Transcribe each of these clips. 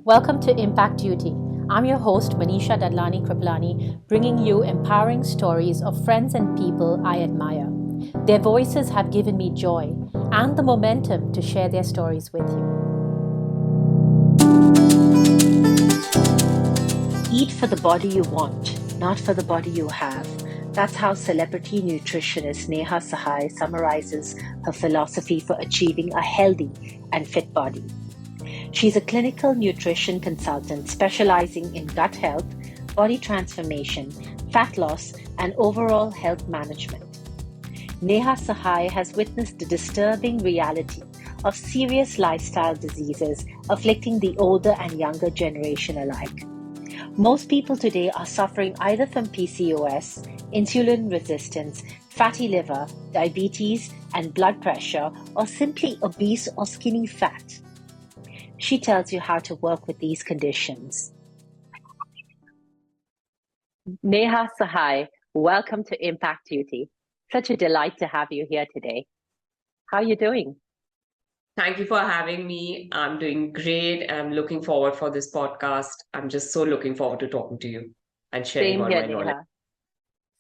Welcome to Impact Duty. I'm your host, Manisha Dadlani Kripalani, bringing you empowering stories of friends and people I admire. Their voices have given me joy and the momentum to share their stories with you. Eat for the body you want, not for the body you have. That's how celebrity nutritionist Neha Sahaya summarizes her philosophy for achieving a healthy and fit body. She's a clinical nutrition consultant specializing in gut health, body transformation, fat loss, and overall health management. Neha Sahaya has witnessed the disturbing reality of serious lifestyle diseases afflicting the older and younger generation alike. Most people today are suffering either from PCOS, insulin resistance, fatty liver, diabetes, and blood pressure, or simply obese or skinny fat. She tells you how to work with these conditions. Neha Sahai, welcome to Impact Duty. Such a delight to have you here today. How are you doing? Thank you for having me. I'm doing great. I'm looking forward for this podcast. I'm just so looking forward to talking to you and sharing Same all here, my knowledge. Neha.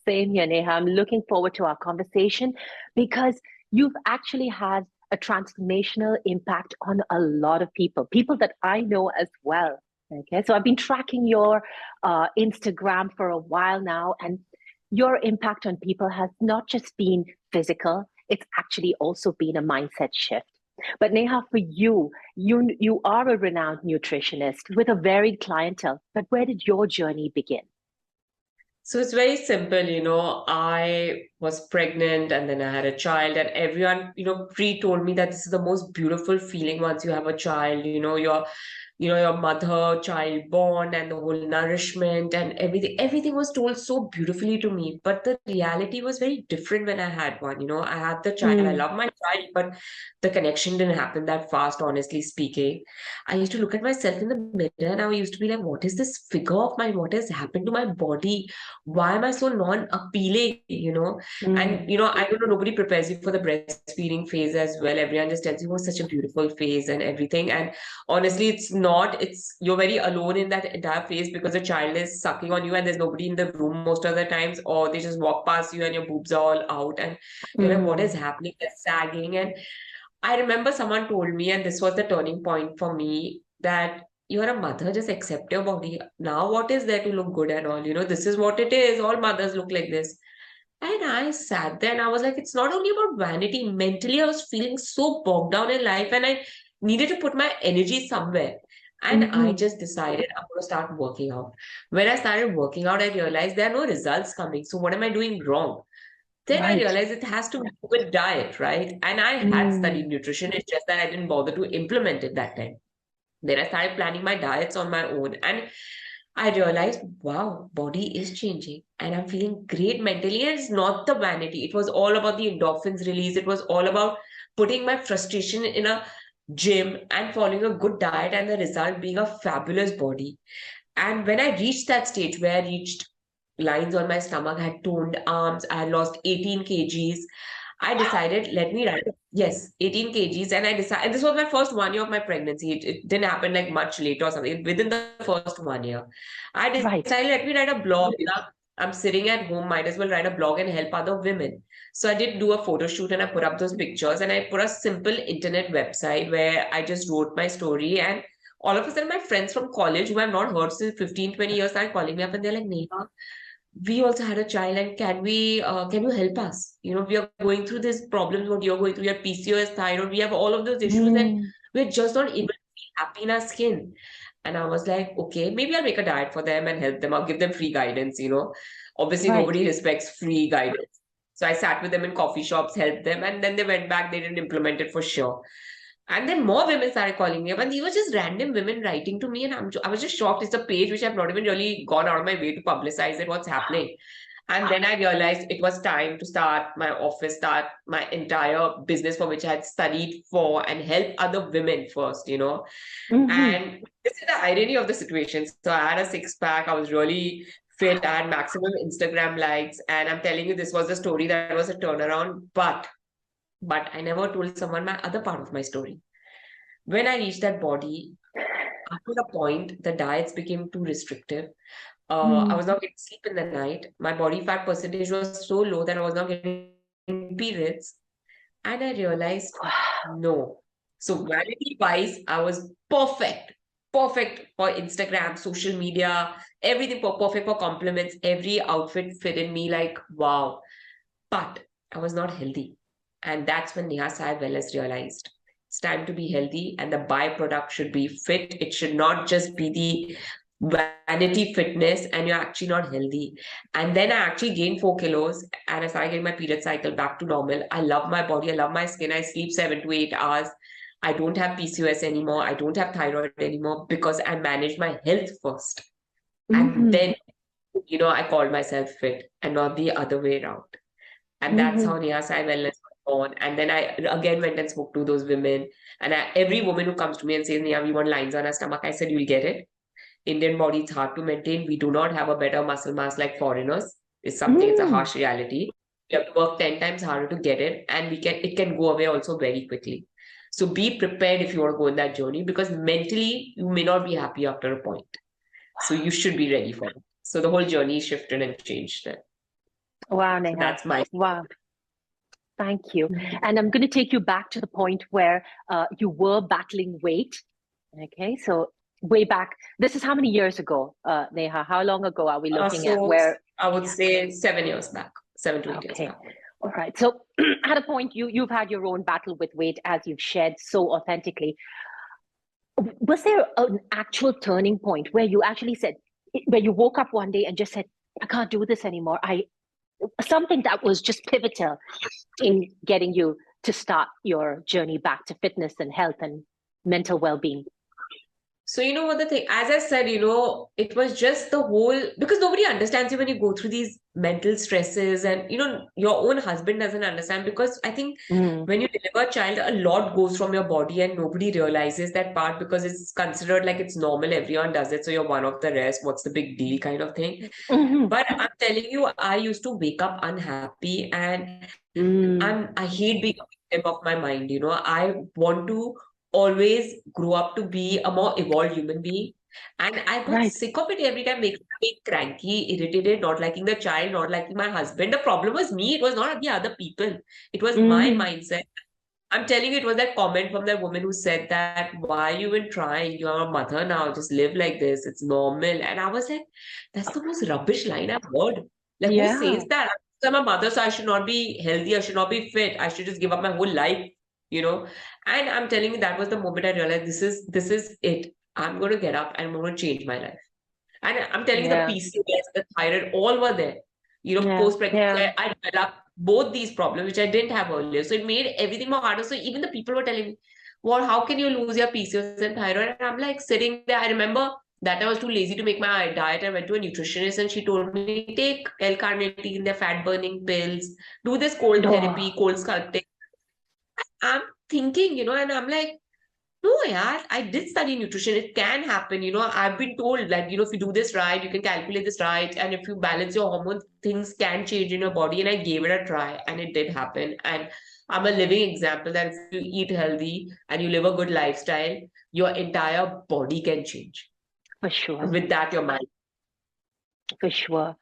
Same here, Neha. I'm looking forward to our conversation because you've actually had a transformational impact on a lot of people that I know as well. Okay, so I've been tracking your Instagram for a while now, and your impact on people has not just been physical, it's actually also been a mindset shift. But Neha, for you are a renowned nutritionist with a varied clientele. But where did your journey begin? So it's very simple, I was pregnant and then I had a child, and everyone, pre-told me that this is the most beautiful feeling once you have a child, your mother child bond and the whole nourishment and everything was told so beautifully to me, but the reality was very different when I had one. I had the child, I Mm, love my child, but the connection didn't happen that fast, honestly speaking. I used to look at myself in the mirror and I used to be like, what is this figure of mine? What has happened to my body? Why am I so non-appealing, and mm, I don't know, nobody prepares you for the breastfeeding phase as well. Everyone just tells you, oh, such a beautiful phase and everything. And honestly, it's not. It's you're very alone in that entire phase because the child is sucking on you and there's nobody in the room most of the times, or they just walk past you and your boobs are all out and you're like, what is mm, happening? It's sagging. And I remember someone told me, and this was the turning point for me, that you're a mother, just accept your body. Now, what is there to look good and all? This is what it is. All mothers look like this. And I sat there and I was like, it's not only about vanity. Mentally, I was feeling so bogged down in life and I needed to put my energy somewhere. And I mm. just decided I'm going to start working out. When I started working out, I realized there are no results coming. So, what am I doing wrong? Then I Right. realized it has to do with diet, right? And I had studied Mm, nutrition, it's just that I didn't bother to implement it that time. Then I started planning my diets on my own. And I realized, wow, body is changing and I'm feeling great mentally. And it's not the vanity. It was all about the endorphins release. It was all about putting my frustration in a gym and following a good diet and the result being a fabulous body. And when I reached that stage where I reached lines on my stomach, I had toned arms, I had lost 18 kgs. I decided, let me write. Yes, 18 kgs. And I decided, this was my first 1 year of my pregnancy. It didn't happen like much later or something. Within the first 1 year, I right. decided, let me write a blog. I'm sitting at home, might as well write a blog and help other women. So I did do a photo shoot and I put up those pictures and I put a simple internet website where I just wrote my story. And all of a sudden, my friends from college who I've not heard since 15, 20 years started calling me up and they're like, Neha, we also had a child and can you help us? We are going through these problems, what you're going through, your PCOS, thyroid, we have all of those issues and Mm, we're just not able to be happy in our skin. And I was like, okay, maybe I'll make a diet for them and help them. I'll give them free guidance. Obviously, right. nobody respects free guidance. So I sat with them in coffee shops, helped them, and then they went back, they didn't implement it for sure. And then more women started calling me up, and these were just random women writing to me, and I was just shocked. It's a page which I've not even really gone out of my way to publicize it, what's happening. And then I realized it was time to start my office, start my entire business for which I had studied for and help other women first. Hmm. And this is the irony of the situation. So I had a six pack, I was really fit, I had maximum Instagram likes, and I'm telling you, this was the story that was a turnaround. But I never told someone my other part of my story. When I reached that body, after a point, the diets became too restrictive. I Mm. was not getting sleep in the night. My body fat percentage was so low that I was not getting periods. And I realized, no. So vanity-wise, I was perfect. Perfect for Instagram, social media, everything perfect for compliments. Every outfit fit in me like, wow. But I was not healthy. And that's when Neha Sai Wellness realized it's time to be healthy and the byproduct should be fit. It should not just be the vanity fitness and you're actually not healthy. And then I actually gained 4 kilos and I started getting my period cycle back to normal. I love my body. I love my skin. I sleep 7 to 8 hours. I don't have PCOS anymore. I don't have thyroid anymore because I managed my health first. And Mm-hmm. then, I called myself fit and not the other way around. And that's Mm-hmm. how Neha Sai Wellness was born. And then I again went and spoke to those women. And every woman who comes to me and says, Neha, we want lines on our stomach, I said, you'll get it. Indian body is hard to maintain. We do not have a better muscle mass like foreigners. It's a Mm. harsh reality. You have to work 10 times harder to get it. And it can go away also very quickly. So be prepared if you want to go in that journey because mentally you may not be happy after a point. So you should be ready for it. So the whole journey shifted and changed then. Wow, So Neha. that's my. Wow. Thank you. And I'm going to take you back to the point where you were battling weight. Okay, so way back, this is how many years ago, Neha? How long ago are we looking at? So Where? I would Yeah. say 7 years back, 7 to 8 years Okay. back. All right. So at a point, you've had your own battle with weight, as you've shared so authentically. Was there an actual turning point where you actually said, where you woke up one day and just said, I can't do this anymore? Something that was just pivotal in getting you to start your journey back to fitness and health and mental well-being. So you know what the thing, as I said, it was just the whole because nobody understands you when you go through these mental stresses, and your own husband doesn't understand because I think Mm. when you deliver a child, a lot goes from your body and nobody realizes that part because it's considered like it's normal, everyone does it, so you're one of the rest. What's the big deal, kind of thing. Mm-hmm. But I'm telling you, I used to wake up unhappy and Mm. I hate being a victim of my mind. I want to always grow up to be a more evolved human being. And I got Right. sick of it every time, making me cranky, irritated, not liking the child, not liking my husband. The problem was me, it was not the other people. It was my Mm-hmm. mindset. I'm telling you, it was that comment from that woman who said that, why you even trying? You're a mother now, just live like this. It's normal. And I was like, that's the most rubbish line I've heard. Like, who Yeah. says that? I'm a mother, so I should not be healthy. I should not be fit. I should just give up my whole life, you know? And I'm telling you, that was the moment I realized this is it. I'm going to get up and I'm going to change my life. And I'm telling you, the Yeah. PCOS, the thyroid, all were there. Yeah. Post-pregnancy, Yeah. I developed both these problems, which I didn't have earlier. So it made everything more harder. So even the people were telling me, well, how can you lose your PCOS and thyroid? And I'm like sitting there. I remember that I was too lazy to make my diet. I went to a nutritionist and she told me, take L-carnitine, their fat-burning pills, do this cold Oh, therapy, cold sculpting. I'm thinking, and I'm like, no, yeah, I did study nutrition. It can happen. I've been told that, if you do this right, you can calculate this right. And if you balance your hormones, things can change in your body. And I gave it a try and it did happen. And I'm a living example that if you eat healthy and you live a good lifestyle, your entire body can change. for sure. With that, your mind. For sure.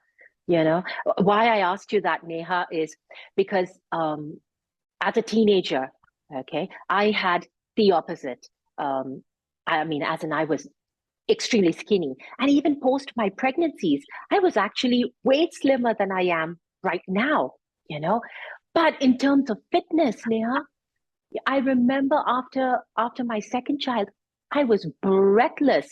You know, why I asked you that, Neha, is because as a teenager, okay, I had the opposite. I mean, as in I was extremely skinny. And even post my pregnancies, I was actually way slimmer than I am right now, you know. But in terms of fitness, Neha, I remember after my second child, I was breathless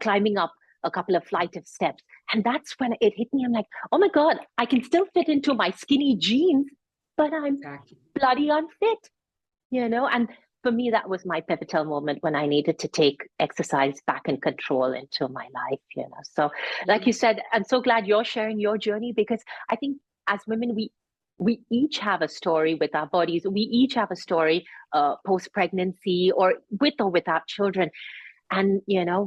climbing up a couple of flight of steps. And that's when it hit me. I'm like, oh my God, I can still fit into my skinny jeans, but I'm Exactly. bloody unfit, you know? And for me, that was my pivotal moment when I needed to take exercise back and control into my life, you know? So, like you said, I'm so glad you're sharing your journey because I think as women, we each have a story with our bodies. We each have a story post pregnancy or without children. And, you know,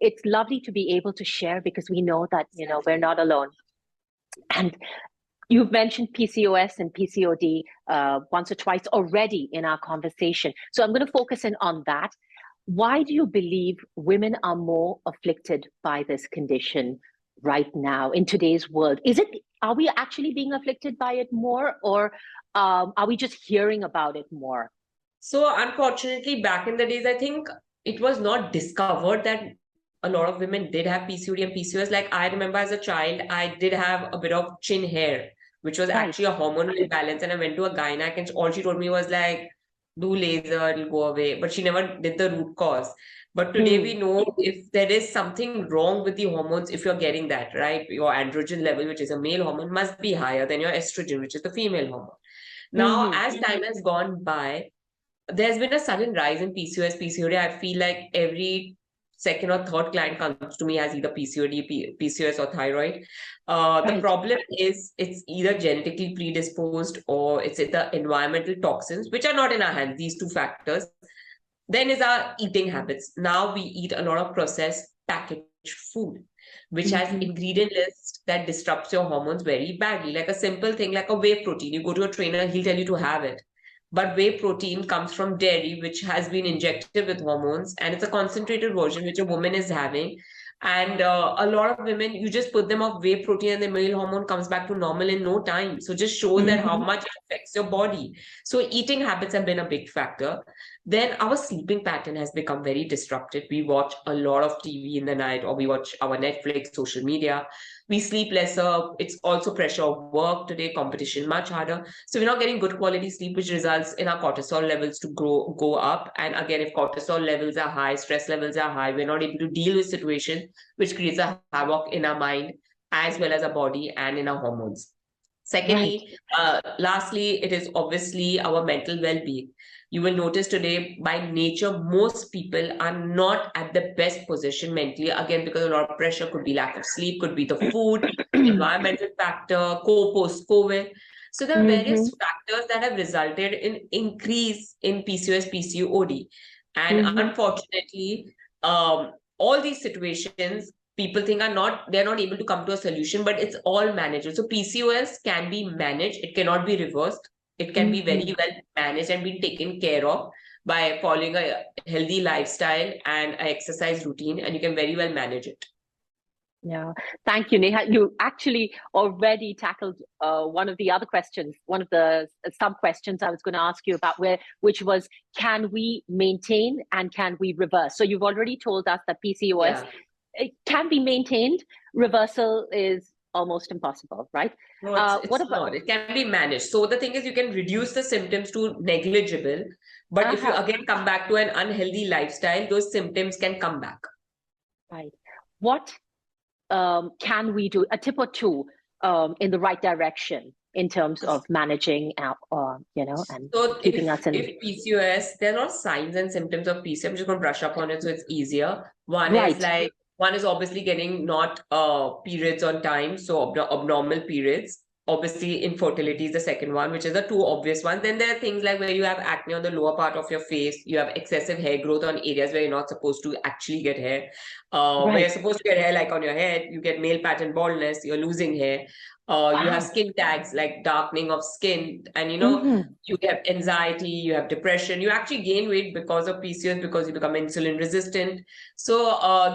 it's lovely to be able to share because we know that, you know, we're not alone. And you've mentioned PCOS and PCOD once or twice already in our conversation. So I'm going to focus in on that. why do you believe women are more afflicted by this condition right now in today's world? Are we actually being afflicted by it more, or are we just hearing about it more? So unfortunately, back in the days, I think it was not discovered that a lot of women did have PCOD and PCOS. Like I remember as a child, I did have a bit of chin hair, which was Right. actually a hormonal imbalance. And I went to a gynec, and all she told me was like, do laser, it'll go away. But she never did the root cause. But today we Mm. know if there is something wrong with the hormones, if you're getting that, right? Your androgen level, which is a male hormone, must be higher than your estrogen, which is the female hormone. Now, Hmm. as time has gone by, there's been a sudden rise in PCOS, PCOD. I feel like every second or third client comes to me as either PCOD, PCOS, or thyroid. The Right. problem is it's either genetically predisposed or it's the environmental toxins, which are not in our hands, these two factors. Then is our eating habits. Now we eat a lot of processed packaged food, which has Hmm. ingredient list that disrupts your hormones very badly. Like a simple thing like a whey protein. You go to a trainer, he'll tell you to have it. But whey protein comes from dairy, which has been injected with hormones, and it's a concentrated version which a woman is having. And a lot of women, you just put them off whey protein, and the male hormone comes back to normal in no time. So just shows that how Hmm. much it affects your body. So eating habits have been a big factor. Then our sleeping pattern has become very disrupted. We watch a lot of TV in the night, or we watch our Netflix, social media. We sleep lesser. It's also pressure of work today, competition much harder. So we're not getting good quality sleep, which results in our cortisol levels to go up. And again, if cortisol levels are high, stress levels are high, we're not able to deal with situations, which creates a havoc in our mind as well as our body and in our hormones. Right. Secondly, lastly, it is obviously our mental well-being. You will notice today, by nature, most people are not at the best position mentally. Again, because a lot of pressure, could be lack of sleep, could be the food, environmental factor, post-COVID. So there are Hmm. various factors that have resulted in increase in PCOS, PCOD. And Hmm. unfortunately, all these situations people think they're not able to come to a solution, but it's all manageable. So PCOS can be managed, it cannot be reversed. It can be Hmm. very well managed and be taken care of by following a healthy lifestyle and an exercise routine, and you can very well manage it. Yeah, thank you, Neha. You actually already tackled one of the other questions, one of the sub questions I was going to ask you about, which was, can we maintain and can we reverse? So you've already told us that PCOS, Yeah. it can be maintained. Reversal is almost impossible, right? No, it's What it's about? not. It can be managed. So the thing is, you can reduce the symptoms to negligible, but if you Uh-huh, again come back to an unhealthy lifestyle, those symptoms can come back. right. What can we do? A tip or two in the right direction in terms of managing our, and So keeping us in. if PCOS, there are a lot of signs and symptoms of PCOS. I'm just going to brush up on it so it's easier. Right. One is obviously getting not periods on time, so abnormal periods. Obviously, infertility is the second one, which is the two obvious ones. Then there are things like where you have acne on the lower part of your face, you have excessive hair growth on areas where you're not supposed to actually get hair. Where you're Right. supposed to get hair, like on your head, you get male pattern baldness, you're losing hair. You have Wow. skin tags like darkening of skin, and Hmm. you have anxiety, you have depression, you actually gain weight because of PCOS because you become insulin resistant. So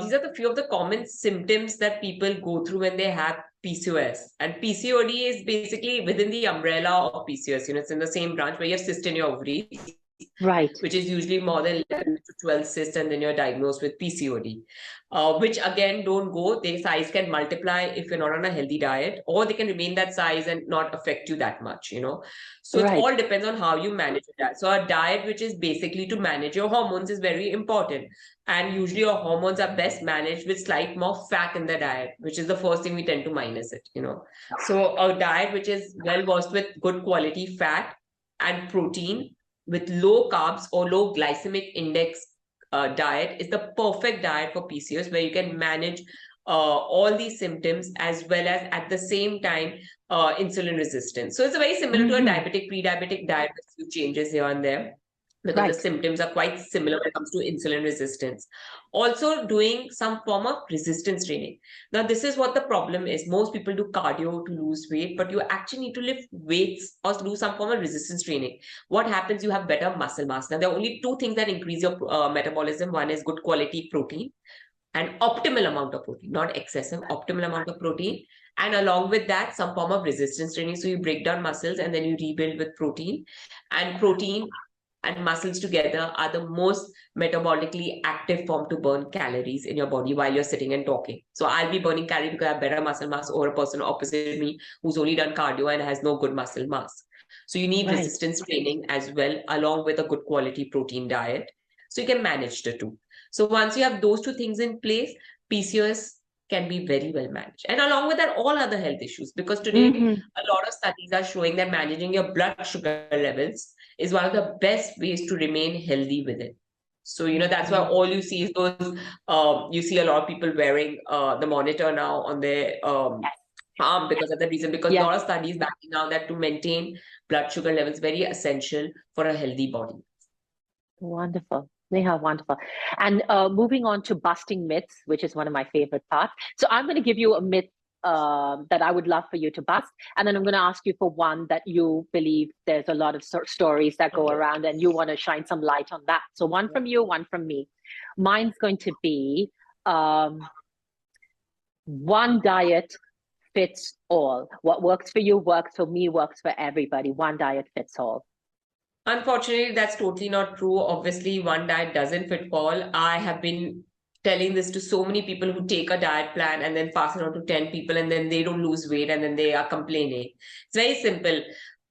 these are the few of the common symptoms that people go through when they have PCOS. And PCOD is basically within the umbrella of PCOS. It's in the same branch where you have cyst in your ovaries, Right. which is usually more than 11 to 12 cysts, and then you're diagnosed with PCOD, which again don't go. Their size can multiply if you're not on a healthy diet, or they can remain that size and not affect you that much. So it Right. all depends on how you manage that. So a diet which is basically to manage your hormones is very important. And usually your hormones are best managed with slight more fat in the diet, which is the first thing we tend to minus it. So a diet which is well versed with good quality fat and protein with low carbs or low glycemic index diet is the perfect diet for PCOS, where you can manage all these symptoms as well as at the same time insulin resistance. So it's very similar to a Hmm. diabetic, pre-diabetic diet with few changes here and there. because the Right. symptoms are quite similar when it comes to insulin resistance. Also, doing some form of resistance training. Now, this is what the problem is. Most people do cardio to lose weight, but you actually need to lift weights or do some form of resistance training. What happens? You have better muscle mass. Now, there are only two things that increase your metabolism. One is good quality protein, an optimal amount of protein, not excessive, optimal amount of protein. And along with that, some form of resistance training. So you break down muscles and then you rebuild with protein. And protein and muscles together are the most metabolically active form to burn calories in your body while you're sitting and talking. So I'll be burning calories because I have better muscle mass over a person opposite me who's only done cardio and has no good muscle mass. So you need Right. resistance training as well, along with a good quality protein diet. So you can manage the two. So once you have those two things in place, PCOS can be very well managed. And along with that, all other health issues, because today Mm-hmm. a lot of studies are showing that managing your blood sugar levels is one of the best ways to remain healthy with it. So, that's why all you see is those, you see a lot of people wearing the monitor now on their arm because of the reason, because a Yes. lot of studies backing now that to maintain blood sugar levels very essential for a healthy body. Wonderful. Neha, wonderful. And moving on to busting myths, which is one of my favorite parts. So I'm going to give you a myth that I would love for you to bust. And then I'm going to ask you for one that you believe there's a lot of stories that go Okay. around and you want to shine some light on that. So one from you, one from me. Mine's going to be one diet fits all. What works for you works for me, works for everybody. One diet fits all. Unfortunately, that's totally not true. Obviously, one diet doesn't fit all. I have been telling this to so many people who take a diet plan and then pass it on to 10 people and then they don't lose weight and then they are complaining. It's very simple.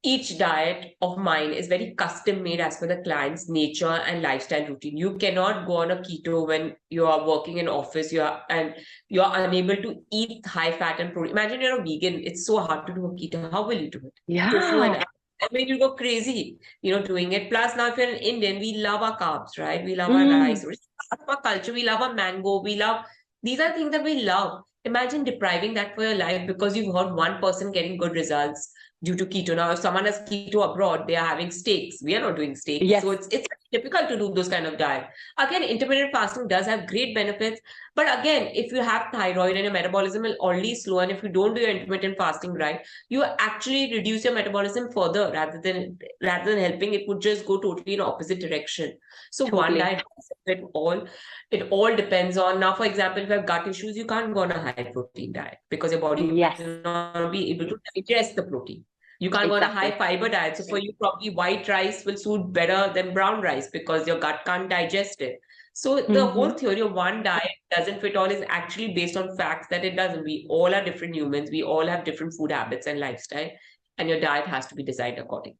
Each diet of mine is very custom made as per the client's nature and lifestyle routine. You cannot go on a keto when you are working in office, you're unable to eat high fat and protein. Imagine you're a vegan. It's so hard to do a keto. How will you do it? Tofu and Yeah. I mean, you go crazy, doing it. Plus, now if you're an Indian, we love our carbs, right? We love our rice. Mm. It's part of our culture. We love our mango. These are things that we love. Imagine depriving that for your life because you've heard one person getting good results due to keto. Now, if someone has keto abroad, they are having steaks. We are not doing steaks. So Yes. it's difficult to do those kind of diet. Again, intermittent fasting does have great benefits. But again, if you have thyroid and your metabolism will already slow, and if you don't do your intermittent fasting right, you actually reduce your metabolism further rather than helping. It would just go totally in opposite direction. So one Totally. diet doesn't fit all. It all depends on, now for example, if you have gut issues, you can't go on a high protein diet because your body Yes. will not be able to digest the protein. You can't go on a high Exactly. fiber diet. So for you, probably white rice will suit better than brown rice because your gut can't digest it. So the whole Mm-hmm. theory of one diet doesn't fit all is actually based on facts that it doesn't. We all are different humans. We all have different food habits and lifestyle, and your diet has to be designed accordingly.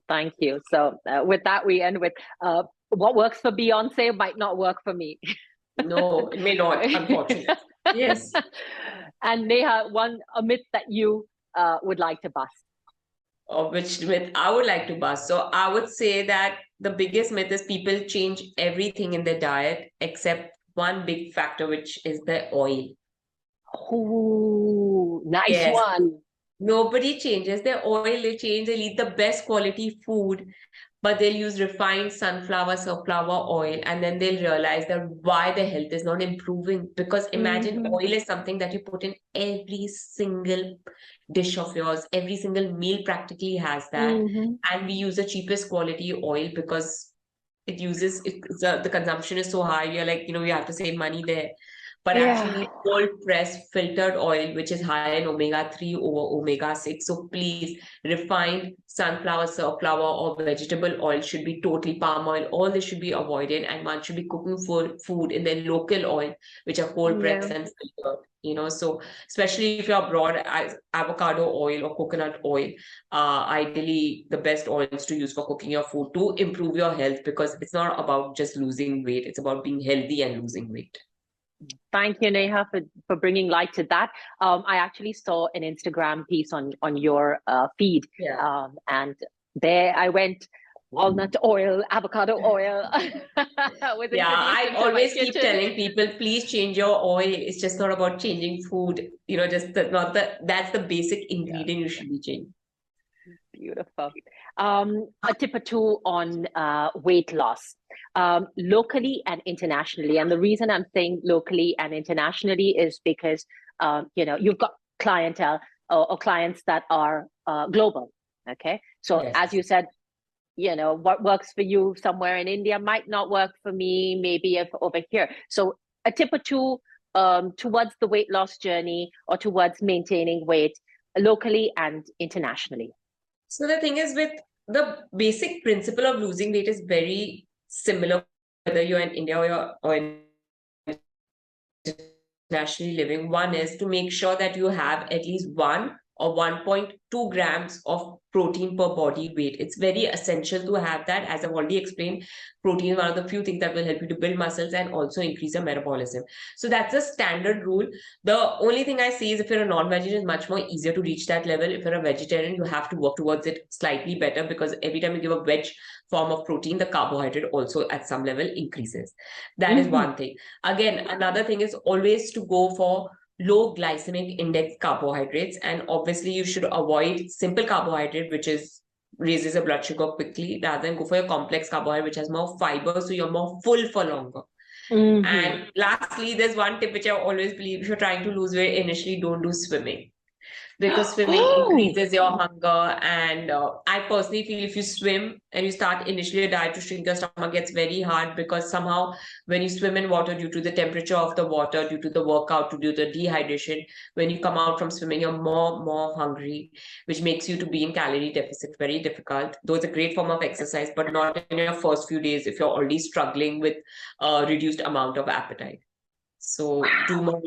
Thank you. So with that, we end with what works for Beyonce might not work for me. No, it may not, unfortunately. Yes. And Neha, a myth that you would like to bust. Or which myth I would like to bust. So I would say that the biggest myth is people change everything in their diet except one big factor, which is the oil. Oh, nice Yes. one. Nobody changes their oil, they'll eat the best quality food, but they'll use refined sunflower oil, and then they'll realize that why their health is not improving. Because imagine Mm-hmm. oil is something that you put in every single dish of yours, every single meal practically has that. Mm-hmm. And we use the cheapest quality oil because the consumption is so high. You're like, you have to save money there. But Yeah. actually, cold pressed filtered oil, which is high in omega 3 over omega 6. So please, refined sunflower or vegetable oil should be totally palm oil. All this should be avoided, and one should be cooking for food in their local oil, which are cold pressed Yeah. and filtered. So especially if you're abroad, avocado oil or coconut oil, ideally the best oils to use for cooking your food to improve your health, because it's not about just losing weight, it's about being healthy and losing weight. Thank you, Neha, for bringing light to that. I actually saw an Instagram piece on your feed, Yeah. and there I went, walnut oil, avocado oil was Yeah, introduced I into my always keep kitchen. telling people, please change your oil. It's just not about changing food. Just not that's the basic Yeah. ingredient you should be changing. Beautiful. A tip or two on weight loss, locally and internationally. And the reason I'm saying locally and internationally is because you've got clientele or clients that are global. Okay, so Yes. as you said, what works for you somewhere in India might not work for me, maybe if over here. So a tip or two towards the weight loss journey or towards maintaining weight locally and internationally. So the thing is, with the basic principle of losing weight is very similar, whether you're in India or internationally living. One is to make sure that you have at least 1 or 1.2 grams of protein per body weight. It's very essential to have that. As I've already explained, protein is one of the few things that will help you to build muscles and also increase your metabolism. So that's a standard rule. The only thing I see is if you're a non-vegetarian, it's much more easier to reach that level. If you're a vegetarian, you have to work towards it slightly better, because every time you give a veg form of protein, the carbohydrate also at some level increases. That is one thing. Again, another thing is always to go for low glycemic index carbohydrates, and obviously you should avoid simple carbohydrate, which is raises your blood sugar quickly, rather than go for your complex carbohydrate, which has more fiber, so you're more full for longer. And lastly, there's one tip which I always believe: if you're trying to lose weight initially, don't do swimming, because swimming increases your hunger. And I personally feel if you swim and you start initially a diet to shrink your stomach, gets very hard, because somehow when you swim in water, due to the temperature of the water, due to the workout, due to the dehydration, when you come out from swimming, you're more hungry, which makes you to be in calorie deficit. Very difficult. Though it's a great form of exercise, but not in your first few days if you're already struggling with a reduced amount of appetite. So do more,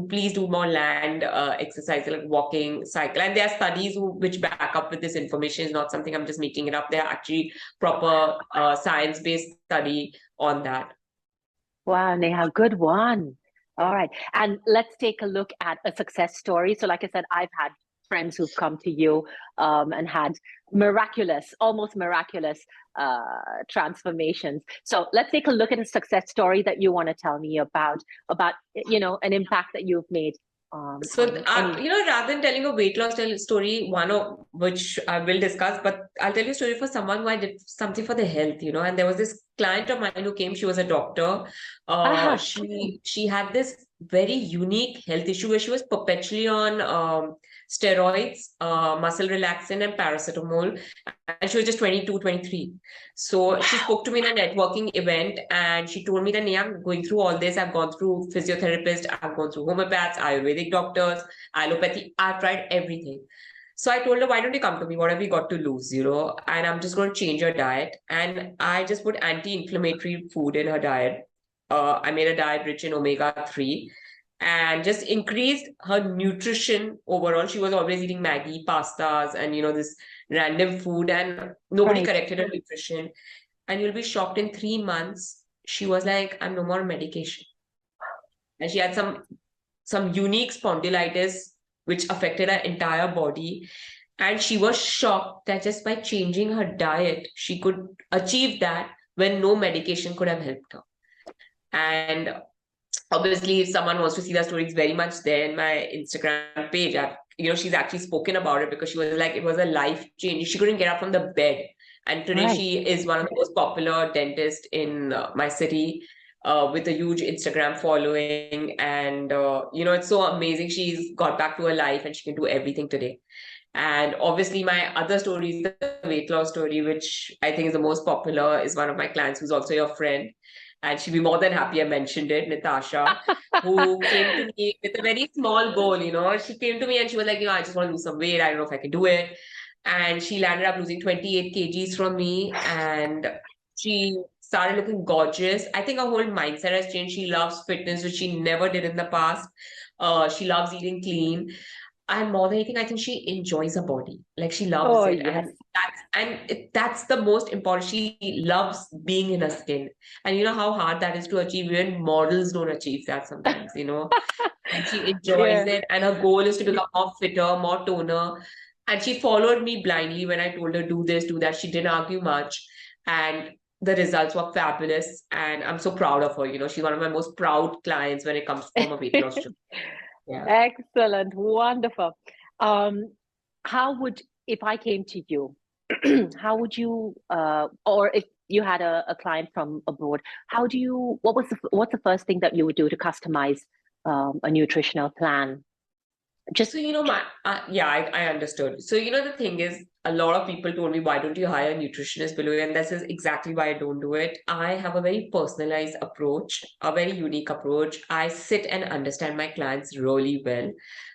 please do more land exercise like walking, cycle. And there are studies which back up with this information. It's not something I'm just making it up. There are actually proper science-based study on that. Wow, Neha, good one. All right. And let's take a look at a success story. So, like I said, I've had friends who've come to you and had almost miraculous transformations. So let's take a look at a success story that you want to tell me about an impact that you've made. So, rather than telling a weight loss story, one of which I will discuss, but I'll tell you a story for someone who I did something for the health, and there was this client of mine who came. She was a doctor. She had this very unique health issue where she was perpetually on steroids, muscle relaxant, and paracetamol, and she was just 22, 23. So she spoke to me in a networking event, and she told me that, "Nee, I'm going through all this. I've gone through physiotherapists, I've gone through homeopaths, Ayurvedic doctors, allopathy. I've tried everything." So I told her, "Why don't you come to me? What have you got to lose, And I'm just going to change your diet." And I just put anti-inflammatory food in her diet. I made a diet rich in omega-3 and just increased her nutrition overall. She was always eating Maggi, pastas, and, this random food, and nobody corrected her nutrition. And you'll be shocked, in 3 months, she was like, "I'm no more on medication." And she had some unique spondylitis, which affected her entire body. And she was shocked that just by changing her diet, she could achieve that when no medication could have helped her. And obviously, if someone wants to see the story, it's very much there in my Instagram page. She's actually spoken about it, because she was like, it was a life change. She couldn't get up from the bed. And today she is one of the most popular dentists in my city, with a huge Instagram following. And, it's so amazing. She's got back to her life and she can do everything today. And obviously, my other story is the weight loss story, which I think is the most popular, is one of my clients who's also your friend. And she'd be more than happy I mentioned it, Natasha, who came to me with a very small goal. She came to me and she was like, I just want to lose some weight. I don't know if I can do it. And she landed up losing 28 kgs from me. And she started looking gorgeous. I think her whole mindset has changed. She loves fitness, which she never did in the past. She loves eating clean. And more than anything, I think she enjoys her body. Like, she loves it. Yes. And that's the most important. She loves being in her skin. And you know how hard that is to achieve. Even models don't achieve that sometimes, And she enjoys it. And her goal is to become more fitter, more toner. And she followed me blindly when I told her, do this, do that. She didn't argue much. And the results were fabulous. And I'm so proud of her. She's one of my most proud clients when it comes from a weight loss journey. Yeah. Excellent. Wonderful. How would if I came to you, how would you, or if you had a client from abroad, what's the first thing that you would do to customize a nutritional plan? Just, So, yeah, I understood. So, the thing is, a lot of people told me, why don't you hire a nutritionist below you? And this is exactly why I don't do it. I have a very personalized approach, a very unique approach. I sit and understand my clients really well.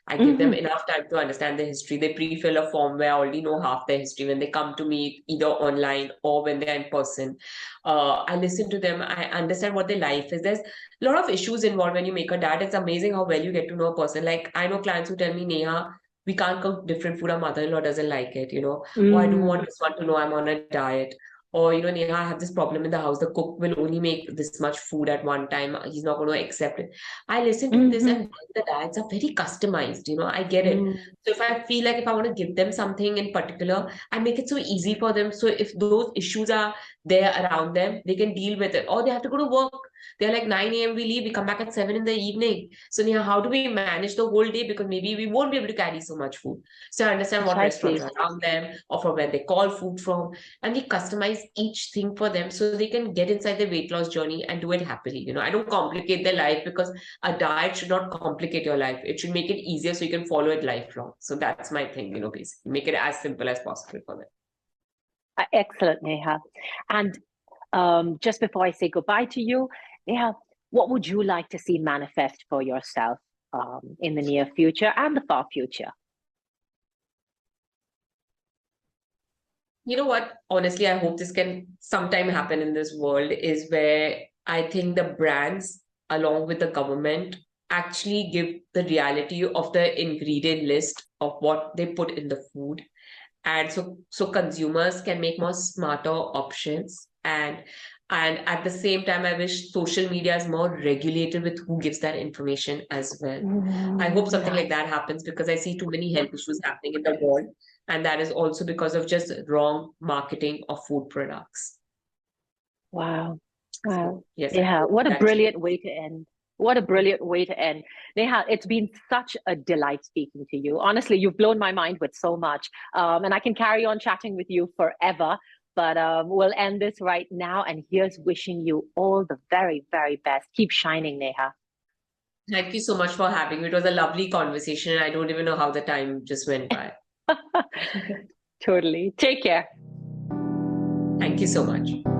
I give them mhm, enough time to understand their history. They pre-fill a form where I already know half their history when they come to me, either online or when they're in person. I listen to them. I understand what their life is. There's a lot of issues involved when you make a diet. It's amazing how well you get to know a person. Like I know clients who tell me, Neha, we can't cook different food. Our mother-in-law doesn't like it. Or I don't want mm, this one to know I'm on a diet. Or, Neha, I have this problem in the house. The cook will only make this much food at one time. He's not going to accept it. I listen to this, mhm, and the diets are very customized. I get it. mm, So if I feel like if I want to give them something in particular, I make it so easy for them. So if those issues are there around them, they can deal with it. Or they have to go to work. They're like 9 a.m. we leave, we come back at 7 in the evening. So Neha, how do we manage the whole day? Because maybe we won't be able to carry so much food. So I understand what restaurants precisely. are around them or from where they call food from. And we customize each thing for them so they can get inside their weight loss journey and do it happily. I don't complicate their life because a diet should not complicate your life. It should make it easier so you can follow it lifelong. So that's my thing, basically. Make it as simple as possible for them. Excellent, Neha. And just before I say goodbye to you, Neha, what would you like to see manifest for yourself in the near future and the far future? You know what? Honestly, I hope this can sometime happen in this world is where I think the brands, along with the government, actually give the reality of the ingredient list of what they put in the food. And so consumers can make more smarter options. And at the same time, I wish social media is more regulated with who gives that information as well. I hope something Yeah. like that happens because I see too many health issues happening in the world. And that is also because of just wrong marketing of food products. Wow. So, Wow. yes, I Neha, hope what a that brilliant changes. way to end. What a brilliant way to end. Neha, it's been such a delight speaking to you. Honestly, you've blown my mind with so much. And I can carry on chatting with you forever, but we'll end this right now. And here's wishing you all the very, very best. Keep shining, Neha. Thank you so much for having me. It was a lovely conversation, and I don't even know how the time just went by. Totally. Take care. Thank you so much.